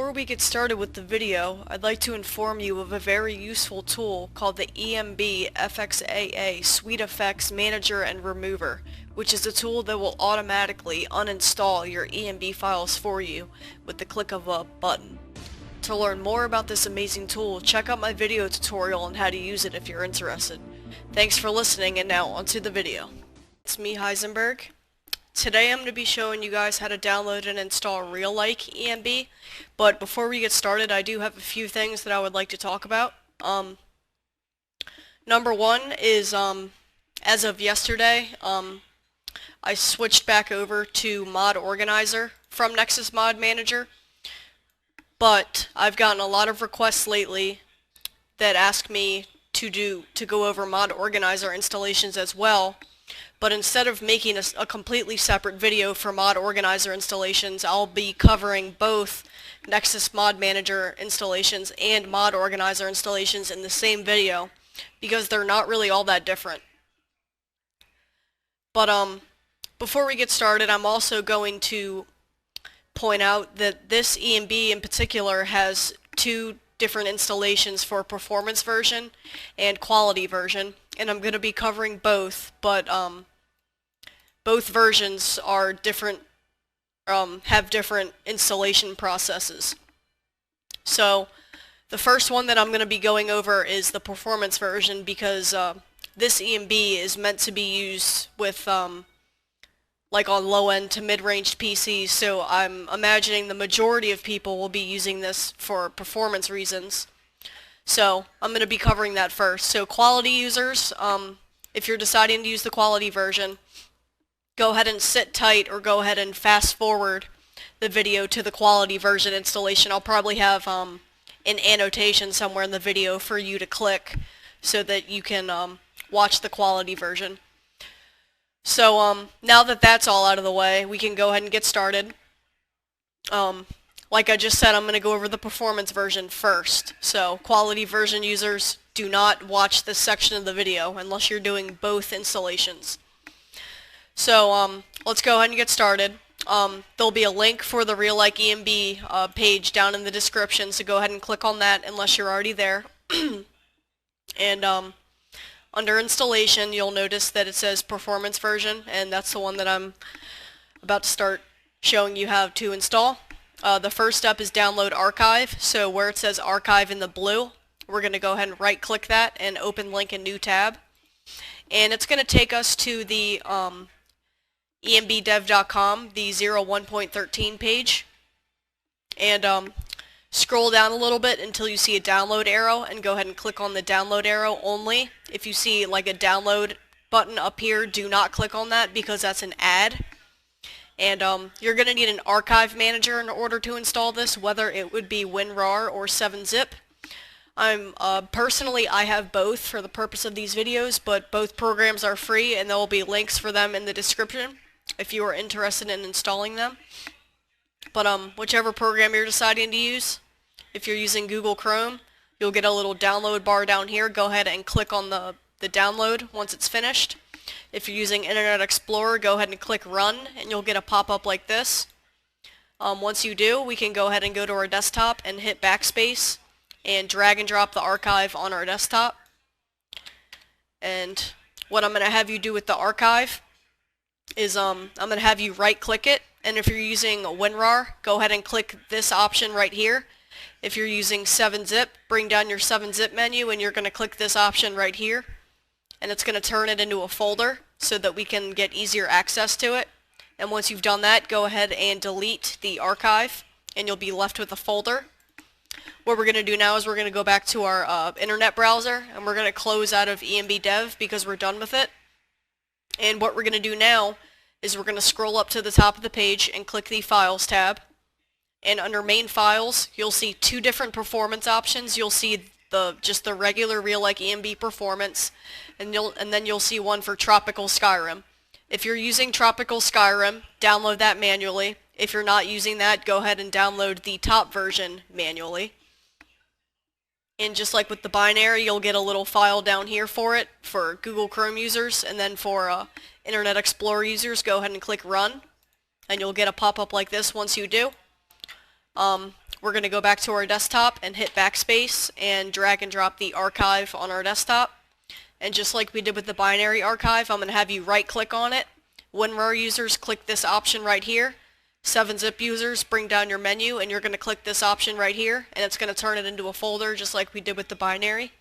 Before we get started with the video, I'd like to inform you of a very useful tool called the ENB FXAA SweetFX Manager and Remover, which is a tool that will automatically uninstall your ENB files for you with the click of a button. To learn more about this amazing tool, check out my video tutorial on how to use it if you're interested. Thanks for listening, and now onto the video. It's me, Heisennburgg. Today I'm going to be showing you guys how to download and install RealLike ENB, but before we get started I do have a few things that I would like to talk about. Number one is, as of yesterday, I switched back over to Mod Organizer from Nexus Mod Manager, but I've gotten a lot of requests lately that ask me to go over Mod Organizer installations as well. But instead of making a completely separate video for Mod Organizer installations, I'll be covering both Nexus Mod Manager installations and Mod Organizer installations in the same video, because they're not really all that different. But before we get started, I'm also going to point out that this ENB in particular has two different installations for performance version and quality version, and I'm going to be covering both, but both versions are different, have different installation processes. So the first one that I'm going to be going over is the performance version, because this ENB is meant to be used with like on low-end to mid-range PCs, so I'm imagining the majority of people will be using this for performance reasons. So I'm going to be covering that first. So quality users, if you're deciding to use the quality version, go ahead and sit tight or go ahead and fast forward the video to the quality version installation. I'll probably have an annotation somewhere in the video for you to click so that you can watch the quality version. So now that that's all out of the way, we can go ahead and get started. Like I just said, I'm going to go over the performance version first. So quality version users, do not watch this section of the video unless you're doing both installations. So let's go ahead and get started. There'll be a link for the RealLike ENB page down in the description, so go ahead and click on that unless you're already there. And under installation, you'll notice that it says performance version, and that's the one that I'm about to start showing you how to install. The first step is download archive. So where it says archive in the blue, we're going to go ahead and right click that and open link in new tab. And it's going to take us to the enbdev.com, the 01.13 page. And scroll down a little bit until you see a download arrow, and go ahead and click on the download arrow only. If you see like a download button up here, do not click on that because that's an ad. And you're going to need an archive manager in order to install this, whether it would be WinRAR or 7-zip. Personally, I have both for the purpose of these videos, but both programs are free, and there will be links for them in the description if you are interested in installing them. But whichever program you're deciding to use, if you're using Google Chrome, you'll get a little download bar down here. Go ahead and click on the download once it's finished. If you're using Internet Explorer, go ahead and click Run, and you'll get a pop-up like this. Once you do, we can go ahead and go to our desktop and hit backspace and drag and drop the archive on our desktop. And what I'm going to have you do with the archive is I'm going to have you right-click it. And if you're using WinRAR, go ahead and click this option right here. If you're using 7-zip, bring down your 7-zip menu, and you're going to click this option right here. And it's going to turn it into a folder so that we can get easier access to it. And once you've done that, go ahead and delete the archive, and you'll be left with a folder. What we're going to do now is we're going to go back to our internet browser, and we're going to close out of ENBDev because we're done with it. And what we're going to do now is we're going to scroll up to the top of the page and click the Files tab. And under Main Files, you'll see two different performance options. You'll see just the regular RealLike ENB performance, and then you'll see one for Tropical Skyrim. If you're using Tropical Skyrim, download that manually. If you're not using that, go ahead and download the top version manually. And just like with the binary, you'll get a little file down here for it for Google Chrome users, and then for Internet Explorer users, go ahead and click Run, and you'll get a pop-up like this once you do. we're going to go back to our desktop and hit backspace and drag and drop the archive on our desktop. And just like we did with the binary archive, I'm going to have you right click on it. WinRAR users, click this option right here. 7-zip users, bring down your menu, and you're going to click this option right here, and it's going to turn it into a folder just like we did with the binary.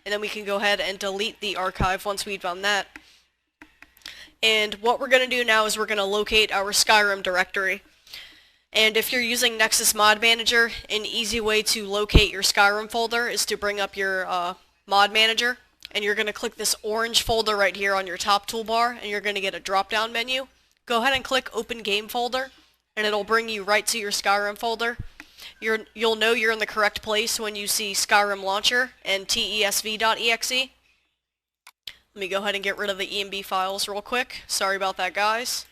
And then we can go ahead and delete the archive once we've done that. And what we're going to do now is we're going to locate our Skyrim directory. And if you're using Nexus Mod Manager, an easy way to locate your Skyrim folder is to bring up your Mod Manager, and you're going to click this orange folder right here on your top toolbar, and you're going to get a drop-down menu. Go ahead and click Open Game Folder, and it'll bring you right to your Skyrim folder. You'll know you're in the correct place when you see Skyrim Launcher and tesv.exe. Let me go ahead and get rid of the ENB files real quick. Sorry about that, guys.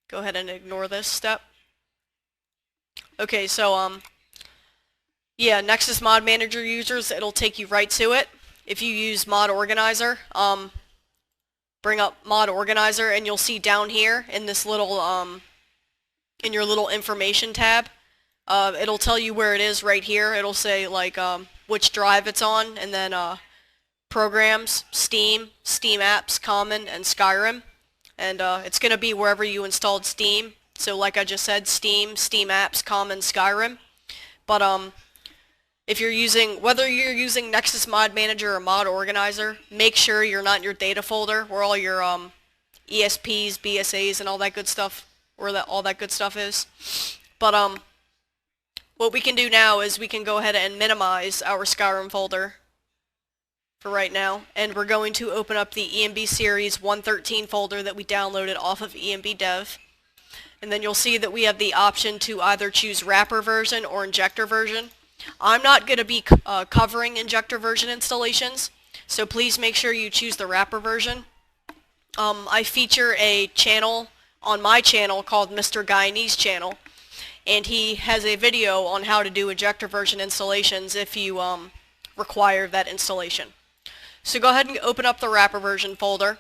Go ahead and ignore this step. Okay, so, yeah, Nexus Mod Manager users, it'll take you right to it. If you use Mod Organizer, bring up Mod Organizer, and you'll see down here in this little, in your little information tab, it'll tell you where it is right here. It'll say, like, which drive it's on, and then, Programs, Steam, Steam Apps, Common, and Skyrim. And it's going to be wherever you installed Steam. So like I just said, Steam, Steam Apps, Common, Skyrim. But if you're using, whether you're using Nexus Mod Manager or Mod Organizer, make sure you're not in your data folder where all your ESPs, BSAs, and all that good stuff, where all that good stuff is. But what we can do now is we can go ahead and minimize our Skyrim folder for right now, and we're going to open up the ENB Series 113 folder that we downloaded off of ENB Dev. And then you'll see that we have the option to either choose wrapper version or injector version. I'm not going to be covering injector version installations, so please make sure you choose the wrapper version. I feature a channel on my channel called Mr. Guy-Ni's channel, and he has a video on how to do injector version installations if you require that installation. So go ahead and open up the wrapper version folder,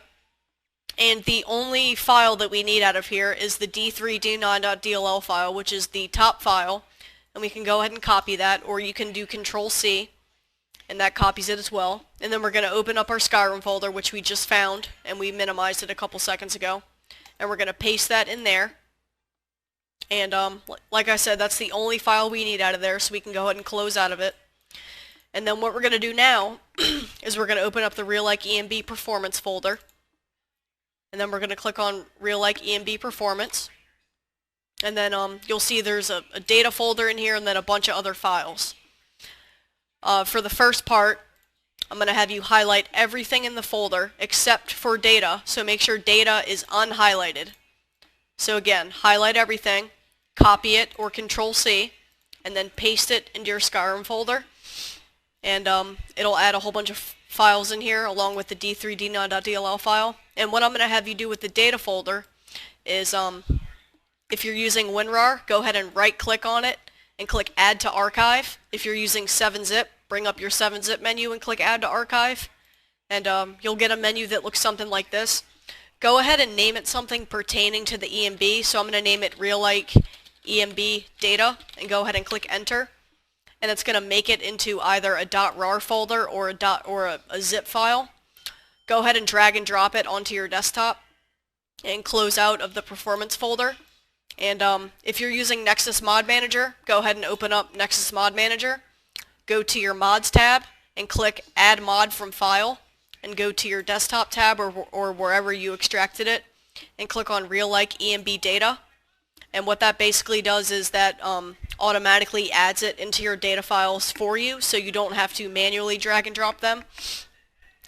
and the only file that we need out of here is the d3d9.dll file, which is the top file, and we can go ahead and copy that, or you can do Control-C, and that copies it as well. And then we're going to open up our Skyrim folder, which we just found, and we minimized it a couple seconds ago, and we're going to paste that in there. And like I said, that's the only file we need out of there, so we can go ahead and close out of it. And then what we're going to do now is we're going to open up the RealLike ENB Performance folder. And then we're going to click on RealLike ENB Performance. And then you'll see there's a data folder in here and then a bunch of other files. For the first part, I'm going to have you highlight everything in the folder except for data. So make sure data is unhighlighted. So again, highlight everything, copy it or Control-C, and then paste it into your Skyrim folder. And it'll add a whole bunch of files in here along with the d3d9.dll file. And what I'm going to have you do with the data folder is if you're using WinRAR, go ahead and right click on it and click Add to Archive. If you're using 7-zip, bring up your 7-zip menu and click Add to Archive. And you'll get a menu that looks something like this. Go ahead and name it something pertaining to the ENB. So I'm going to name it RealLike ENB Data and go ahead and click Enter. And it's going to make it into either a .rar folder or a zip file. Go ahead and drag and drop it onto your desktop and close out of the performance folder. And if you're using Nexus Mod Manager, go ahead and open up Nexus Mod Manager. Go to your Mods tab and click Add Mod from File, and go to your Desktop tab or wherever you extracted it, and click on RealLike ENB Data. And what that basically does is that automatically adds it into your data files for you, so you don't have to manually drag and drop them.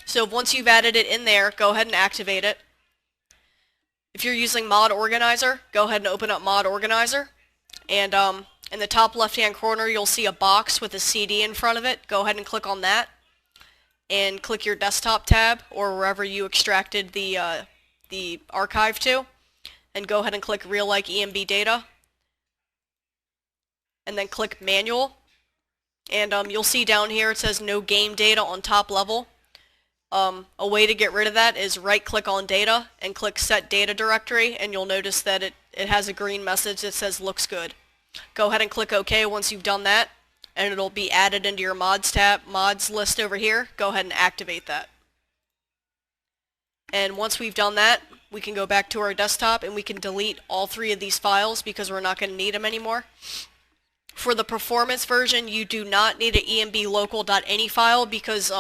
So once you've added it in there, go ahead and activate it. If you're using Mod Organizer, go ahead and open up Mod Organizer. And in the top left-hand corner, you'll see a box with a CD in front of it. Go ahead and click on that. And click your Desktop tab, or wherever you extracted the archive to. And go ahead and click RealLike ENB Data. And then click Manual. And you'll see down here it says No Game Data on top level. A way to get rid of that is right-click on Data and click Set Data Directory, and you'll notice that it has a green message that says Looks Good. Go ahead and click OK once you've done that, and it'll be added into your mods tab, mods list over here. Go ahead and activate that. And once we've done that, we can go back to our desktop and we can delete all 3 of these files because we're not going to need them anymore. For the performance version, you do not need an ENBLOCAL.INI file because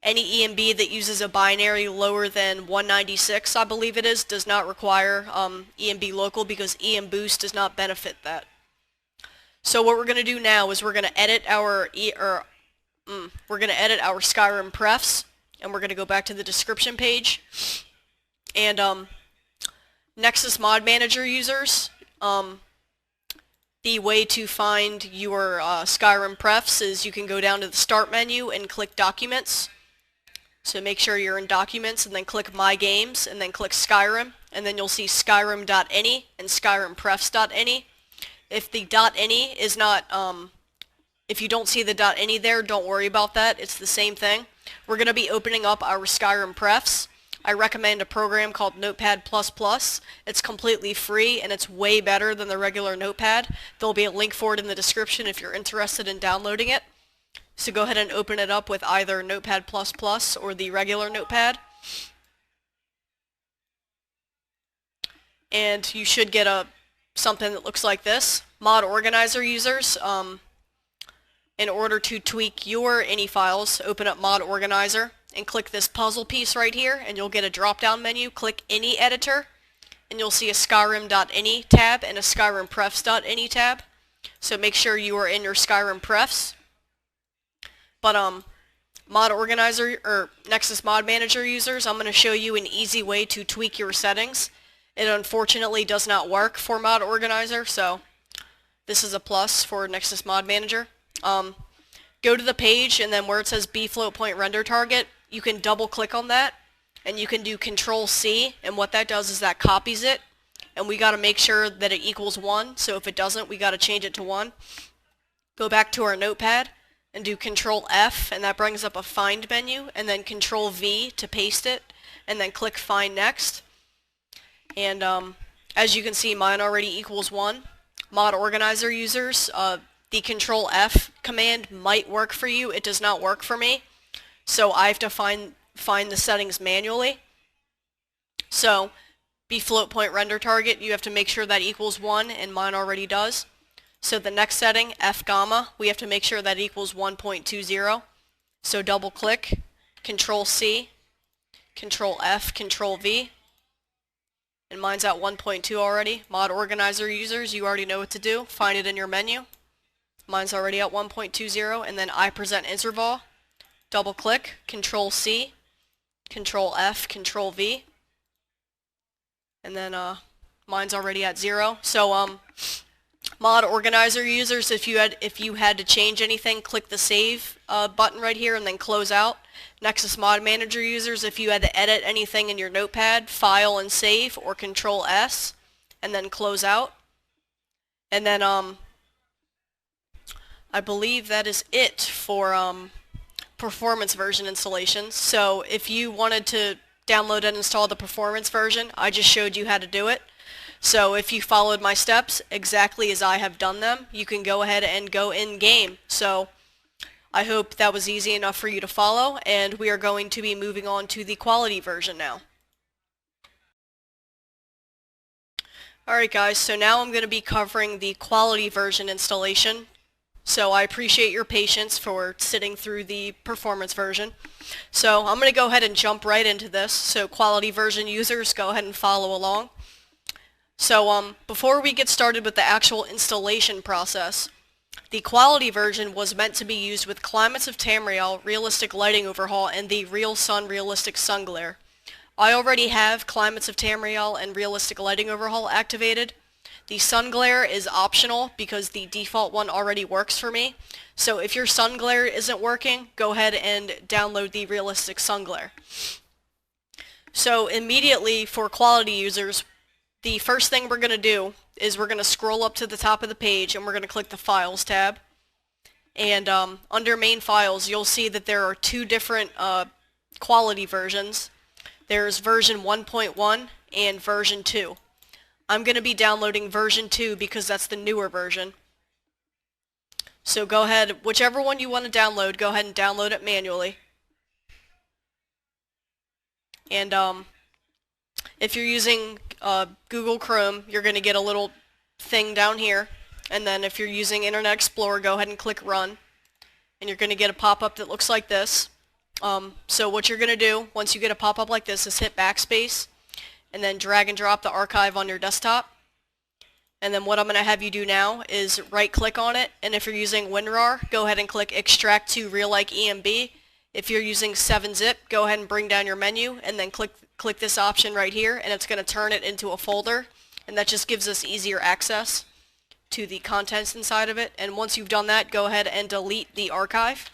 any ENB that uses a binary lower than 196, I believe it is, does not require ENBLOCAL because ENBoost does not benefit that. So what we're going to do now is we're going to edit our Skyrim prefs, and we're going to go back to the description page. And Nexus Mod Manager users, the way to find your Skyrim prefs is you can go down to the Start menu and click Documents. So make sure you're in Documents and then click My Games and then click Skyrim, and then you'll see Skyrim.ini and SkyrimPrefs.ini. If the .ini is not, if you don't see the .ini there, don't worry about that. It's the same thing. We're going to be opening up our Skyrim prefs. I recommend a program called Notepad++. It's completely free and it's way better than the regular Notepad. There'll be a link for it in the description if you're interested in downloading it. So go ahead and open it up with either Notepad++ or the regular Notepad. And you should get something that looks like this. Mod Organizer users, in order to tweak your INI files, open up Mod Organizer and click this puzzle piece right here, and you'll get a drop-down menu. Click INI Editor, and you'll see a Skyrim.ini tab and a SkyrimPrefs.ini tab. So make sure you are in your Skyrim prefs. But Mod Organizer or Nexus Mod Manager users, I'm going to show you an easy way to tweak your settings. It unfortunately does not work for Mod Organizer, so this is a plus for Nexus Mod Manager. Go to the page, and then where it says B float point render target, you can double click on that, and you can do Control-C, and what that does is that copies it, and we got to make sure that it equals 1, so if it doesn't, we got to change it to 1. Go back to our Notepad and do Control-F, and that brings up a Find menu, and then Control-V to paste it, and then click Find Next. And as you can see, mine already equals 1. Mod Organizer users, the Control-F command might work for you. It does not work for me, so I have to find the settings manually. So, B float point render target, you have to make sure that equals 1, and mine already does. So the next setting, F gamma, we have to make sure that equals 1.20. So double click, Control-C, Control-F, Control-V. And mine's at 1.2 already. Mod Organizer users, you already know what to do. Find it in your menu. Mine's already at 1.20, and then I present interval. Double click, Control-C, Control-F, Control-V. And then mine's already at 0. So Mod Organizer users, if you had to change anything, click the Save button right here and then close out. Nexus Mod Manager users, if you had to edit anything in your Notepad, File and Save, or Control-S, and then close out. And then I believe that is it for performance version installations. So if you wanted to download and install the performance version, I just showed you how to do it. So if you followed my steps exactly as I have done them, you can go ahead and go in-game. So I hope that was easy enough for you to follow, and we are going to be moving on to the quality version now. Alright guys, so now I'm going to be covering the quality version installation. So I appreciate your patience for sitting through the performance version. So I'm going to go ahead and jump right into this. So quality version users, go ahead and follow along. So before we get started with the actual installation process, the quality version was meant to be used with Climates of Tamriel, Realistic Lighting Overhaul, and the Real Sun Realistic Sun Glare. I already have Climates of Tamriel and Realistic Lighting Overhaul activated. The Sun Glare is optional because the default one already works for me. So if your Sun Glare isn't working, go ahead and download the Realistic Sun Glare. So immediately for quality users, the first thing we're going to do is we're going to scroll up to the top of the page and we're going to click the Files tab. And under Main Files, you'll see that there are two different quality versions. There's version 1.1 and version 2. I'm going to be downloading version 2 because that's the newer version. So go ahead, whichever one you want to download, go ahead and download it manually. And if you're using Google Chrome, you're going to get a little thing down here. And then if you're using Internet Explorer, go ahead and click Run. And you're going to get a pop-up that looks like this. So what you're going to do, once you get a pop-up like this, is hit backspace. And then drag and drop the archive on your desktop. And then what I'm going to have you do now is right-click on it. And if you're using WinRAR, go ahead and click Extract to RealLike ENB. If you're using 7-zip, go ahead and bring down your menu and then click this option right here, and it's going to turn it into a folder, and that just gives us easier access to the contents inside of it. And once you've done that, go ahead and delete the archive.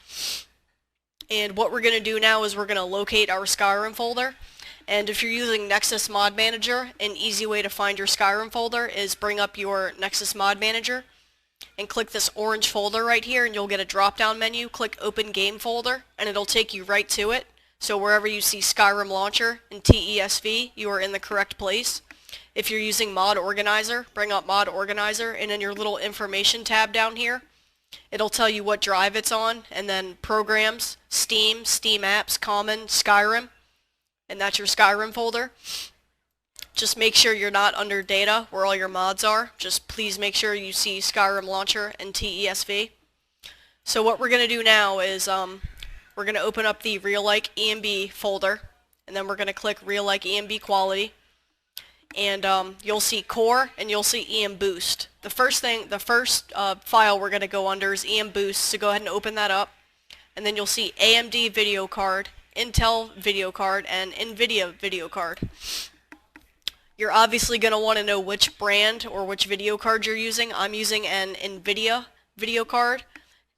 And what we're going to do now is we're going to locate our Skyrim folder. And if you're using Nexus Mod Manager, an easy way to find your Skyrim folder is bring up your Nexus Mod Manager and click this orange folder right here, and you'll get a drop-down menu. Click Open Game Folder, and it'll take you right to it. So wherever you see Skyrim Launcher and TESV, you are in the correct place. If you're using Mod Organizer, bring up Mod Organizer, and in your little information tab down here, it'll tell you what drive it's on, and then Programs, Steam, Steam Apps, Common, Skyrim, and that's your Skyrim folder. Just make sure you're not under Data, where all your mods are. Just please make sure you see Skyrim Launcher and TESV. So what we're going to do now is we're going to open up the RealLike ENB folder, and then we're going to click RealLike ENB Quality. And you'll see Core, and you'll see EN Boost. The first file we're going to go under is EN Boost, so go ahead and open that up. And then you'll see AMD video card, Intel video card, and NVIDIA video card. You're obviously going to want to know which brand or which video card you're using. I'm using an NVIDIA video card.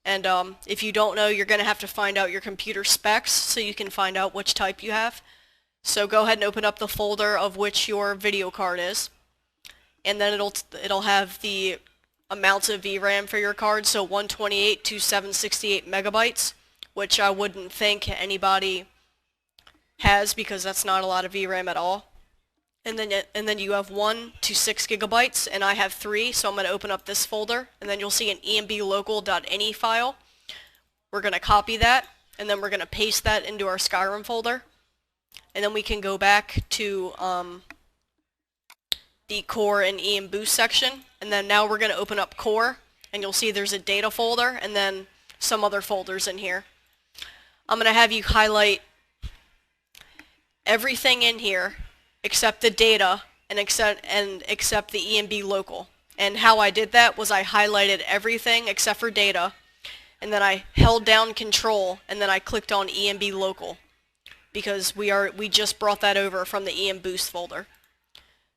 And if you don't know, you're going to have to find out your computer specs so you can find out which type you have. So go ahead and open up the folder of which your video card is. And then it'll have the amounts of VRAM for your card, so 128 to 768 megabytes, which I wouldn't think anybody has because that's not a lot of VRAM at all. And then you have 1 to 6 gigabytes, and I have 3, so I'm going to open up this folder, and then you'll see an ENBLOCAL.INI file. We're going to copy that, and then we're going to paste that into our Skyrim folder. And then we can go back to the Core and EN Boost section, and then now we're going to open up Core, and you'll see there's a data folder, and then some other folders in here. I'm going to have you highlight everything in here except the data and except the ENB local. And how I did that was I highlighted everything except for data, and then I held down Control, and then I clicked on ENB local because we just brought that over from the EN Boost folder.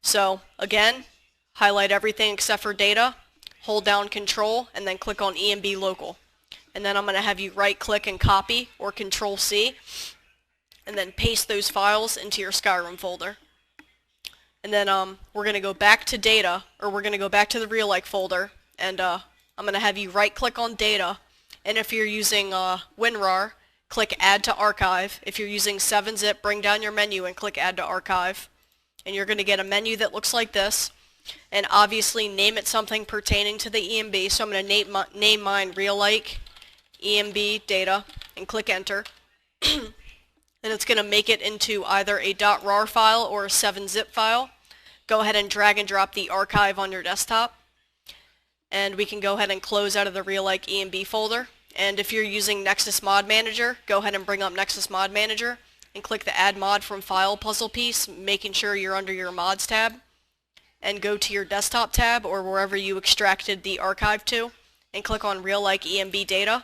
So again, highlight everything except for data, hold down Control, and then click on ENB local. And then I'm going to have you right click and copy, or Control C, and then paste those files into your Skyrim folder. And then we're going to go back to data, or we're going to go back to the RealLike folder, and I'm going to have you right click on data, and if you're using WinRAR, click Add to Archive. If you're using 7-zip, bring down your menu and click Add to Archive. And you're going to get a menu that looks like this, and obviously name it something pertaining to the ENB, so I'm going to name mine RealLike ENB Data, and click Enter. And it's going to make it into either a .rar file or a 7-zip file. Go ahead and drag and drop the archive on your desktop. And we can go ahead and close out of the RealLike ENB folder. And if you're using Nexus Mod Manager, go ahead and bring up Nexus Mod Manager and click the Add Mod from File puzzle piece, making sure you're under your Mods tab. And go to your Desktop tab or wherever you extracted the archive to, and click on RealLike ENB Data.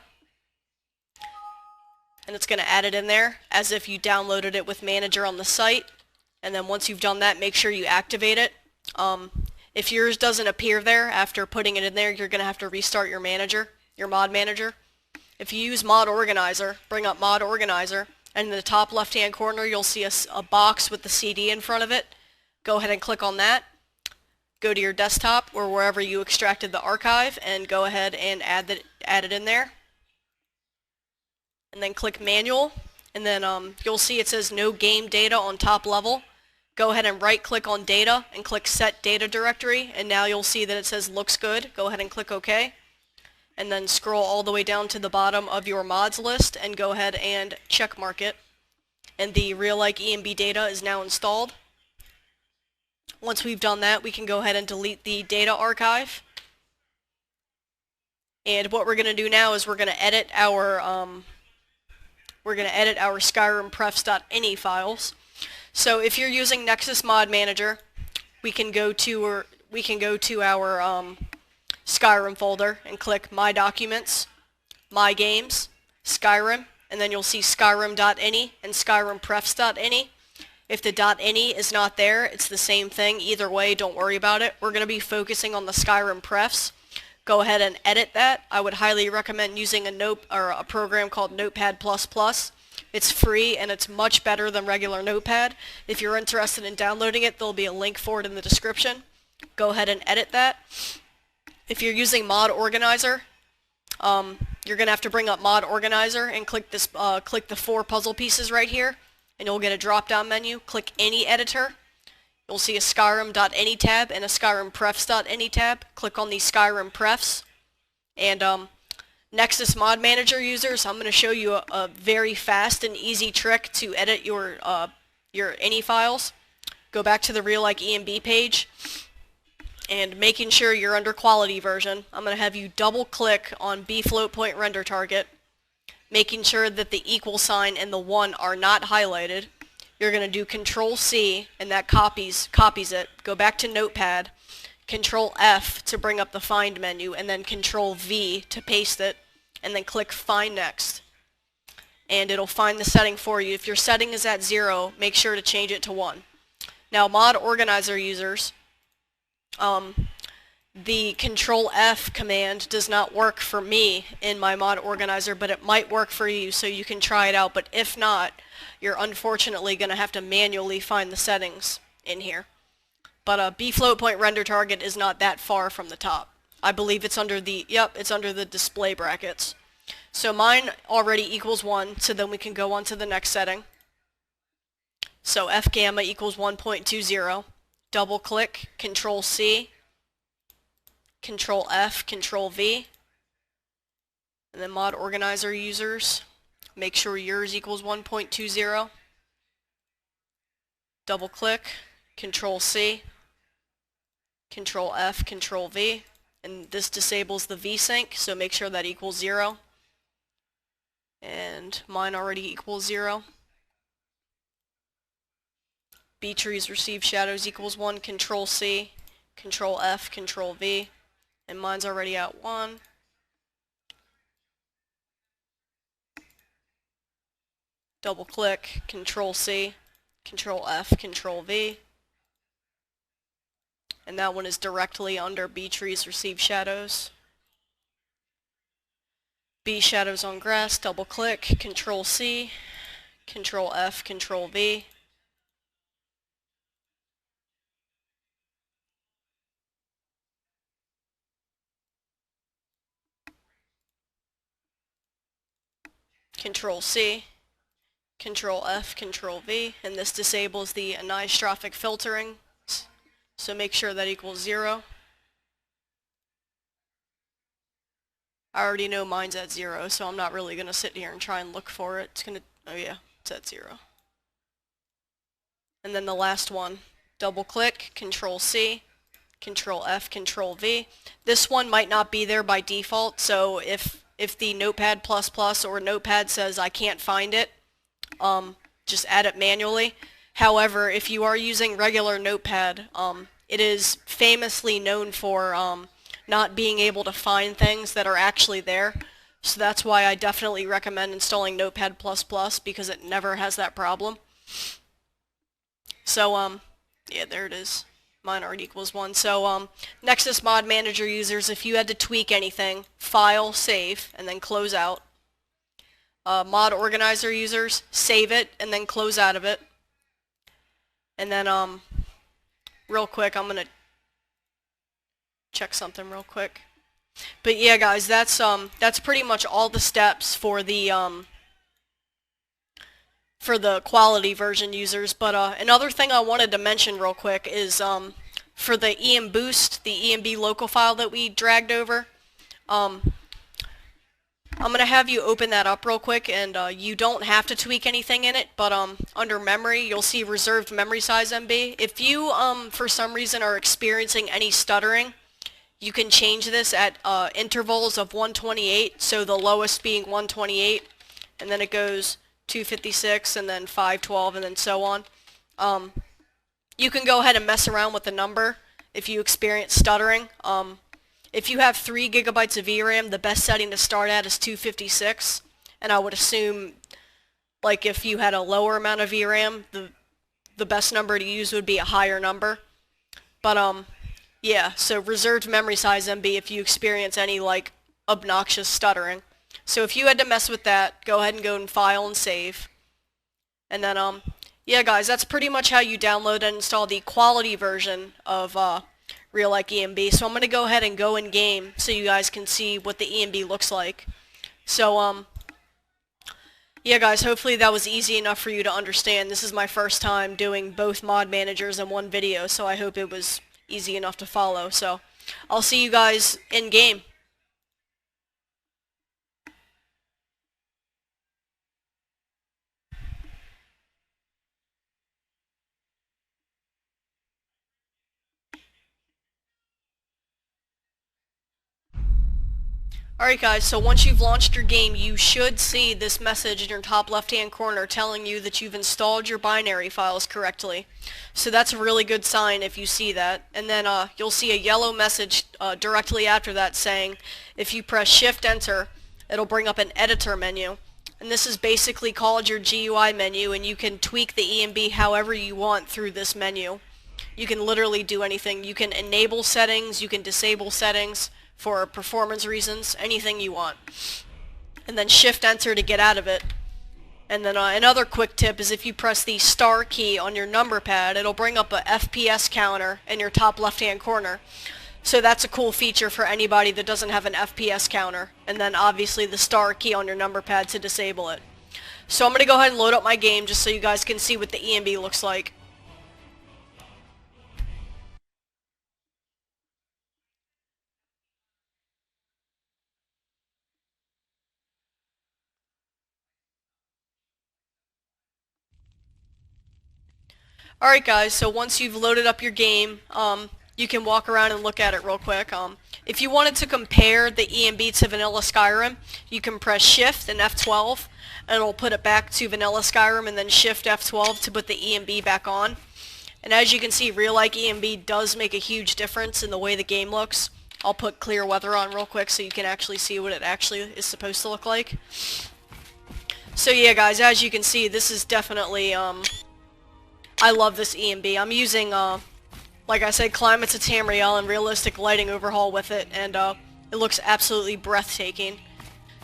And it's going to add it in there as if you downloaded it with Manager on the site. And then once you've done that, make sure you activate it. If yours doesn't appear there after putting it in there, you're going to have to restart your manager, your Mod Manager. If you use Mod Organizer, bring up Mod Organizer, and in the top left-hand corner you'll see a box with the CD in front of it. Go ahead and click on that. Go to your desktop or wherever you extracted the archive, and go ahead and add it in there. And then click Manual, and then you'll see it says No Game Data on top level. go ahead and right click on data and click set data directory, and now you'll see that it says looks good. Go ahead and click OK, and then scroll all the way down to the bottom of your mods list and go ahead and check mark it, and the RealLike ENB data is now installed. Once we've done that, we can go ahead and delete the data archive. And what we're going to do now is we're going to edit our Skyrim prefs.ini files. So if you're using Nexus Mod Manager, we can go to our Skyrim folder and click My Documents, My Games, Skyrim, and then you'll see Skyrim.ini and Skyrim prefs.ini. If the .ini is not there, it's the same thing. Either way, don't worry about it. We're going to be focusing on the Skyrim prefs. Go ahead and edit that. I would highly recommend using a program called Notepad++. It's free and it's much better than regular Notepad. If you're interested in downloading it, there'll be a link for it in the description. Go ahead and edit that. If you're using Mod Organizer, you're going to have to bring up Mod Organizer and click the 4 puzzle pieces right here, and you'll get a drop-down menu. Click any editor. You'll see a Skyrim.ini tab and a Skyrim prefs.ini tab. Click on the Skyrim prefs. And Nexus Mod Manager users, I'm going to show you a very fast and easy trick to edit your ini files. Go back to the RealLike ENB page, and making sure you're under quality version, I'm going to have you double click on B float point render target, making sure that the equal sign and the 1 are not highlighted. You're going to do Control C, and that copies it. Go back to Notepad, Control F to bring up the Find menu, and then Control V to paste it, and then click Find Next. And it'll find the setting for you. If your setting is at 0, make sure to change it to 1. Now, Mod Organizer users, the Control F command does not work for me in my Mod Organizer, but it might work for you, so you can try it out. But if not, you're unfortunately going to have to manually find the settings in here. But B float point render target is not that far from the top. I believe it's under the, it's under the display brackets. So mine already equals 1, so then we can go on to the next setting. So F gamma equals 1.20. Double click, Control C, Control F, Control V, and then Mod Organizer users, make sure yours equals 1.20. Double click, Control C, Control F, Control V, and this disables the VSync, so make sure that equals 0. And mine already equals 0. B trees receive shadows equals 1, Control C, Control F, Control V, and mine's already at 1. Double click, Control C, Control F, Control V, and that one is directly under B trees receive shadows. B shadows on grass, double click, Control C, Control F, Control V, Control C, Control F, Control V, and this disables the anisotrophic filtering, so make sure that equals 0. I already know mine's at 0, so I'm not really going to sit here and try and look for it. It's going to, oh yeah, it's at 0. And then the last one, double click, Control C, Control F, Control V. This one might not be there by default, so if the Notepad++ or Notepad says I can't find it, just add it manually. However, if you are using regular Notepad, it is famously known for not being able to find things that are actually there. So that's why I definitely recommend installing Notepad++, because it never has that problem. So, yeah, there it is. Mine already equals 1. So, Nexus Mod Manager users, if you had to tweak anything, File, Save, and then close out. Mod Organizer users, save it, and then close out of it. And then, real quick, I'm going to check something real quick. But yeah, guys, that's pretty much all the steps for the for the quality version users. But another thing I wanted to mention real quick is for the EM boost, the ENB local file that we dragged over, I'm going to have you open that up real quick, and you don't have to tweak anything in it, but under memory you'll see reserved memory size MB. If you for some reason are experiencing any stuttering, you can change this at intervals of 128, so the lowest being 128, and then it goes 256, and then 512, and then so on. You can go ahead and mess around with the number if you experience stuttering. If you have 3 gigabytes of VRAM, the best setting to start at is 256, and I would assume, like, if you had a lower amount of VRAM, the best number to use would be a higher number. But yeah, so reserved memory size MB if you experience any, like, obnoxious stuttering. So if you had to mess with that, go ahead and go and file and save. And then yeah guys, that's pretty much how you download and install the quality version of RealLike ENB. So I'm going to go ahead and go in game so you guys can see what the ENB looks like. So yeah guys, hopefully that was easy enough for you to understand. This is my first time doing both mod managers in one video, so I hope it was easy enough to follow. So I'll see you guys in game. Alright guys, so once you've launched your game, you should see this message in your top left hand corner telling you that you've installed your binary files correctly. So that's a really good sign if you see that. And then you'll see a yellow message directly after that saying if you press Shift Enter, it'll bring up an editor menu. And this is basically called your GUI menu, and you can tweak the ENB however you want through this menu. You can literally do anything. You can enable settings, you can disable settings for performance reasons, anything you want. And then Shift Enter to get out of it. And then another quick tip is if you press the star key on your number pad, it'll bring up a FPS counter in your top left hand corner. So that's a cool feature for anybody that doesn't have an FPS counter. And then obviously the star key on your number pad to disable it. So I'm going to go ahead and load up my game just so you guys can see what the ENB looks like. Alright guys, so once you've loaded up your game, you can walk around and look at it real quick. If you wanted to compare the ENB to vanilla Skyrim, you can press Shift and F12, and it'll put it back to vanilla Skyrim, and then Shift F12 to put the ENB back on. And as you can see, RealLike ENB does make a huge difference in the way the game looks. I'll put clear weather on real quick so you can actually see what it actually is supposed to look like. So yeah guys, as you can see, this is definitely, I love this ENB. I'm using, like I said, Climate to Tamriel and realistic lighting overhaul with it, and it looks absolutely breathtaking.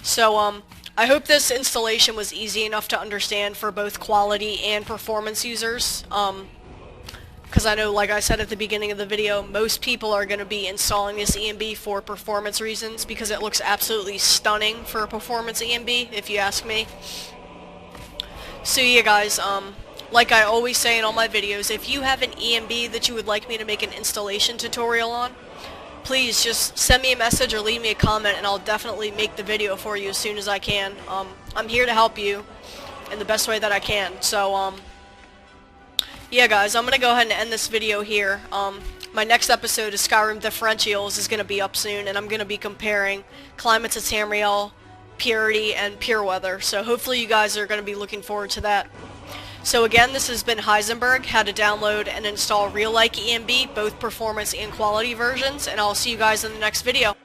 So I hope this installation was easy enough to understand for both quality and performance users. Because I know, like I said at the beginning of the video, most people are going to be installing this ENB for performance reasons because it looks absolutely stunning for a performance ENB, if you ask me. So yeah guys, like I always say in all my videos, if you have an ENB that you would like me to make an installation tutorial on, please just send me a message or leave me a comment and I'll definitely make the video for you as soon as I can. I'm here to help you in the best way that I can. So, yeah guys, I'm going to go ahead and end this video here. My next episode of Skyrim Differentials is going to be up soon, and I'm going to be comparing Climate to Tamriel, Purity, and Pure Weather. So hopefully you guys are going to be looking forward to that. So again, this has been Heisennburgg, how to download and install RealLike ENB, both performance and quality versions, and I'll see you guys in the next video.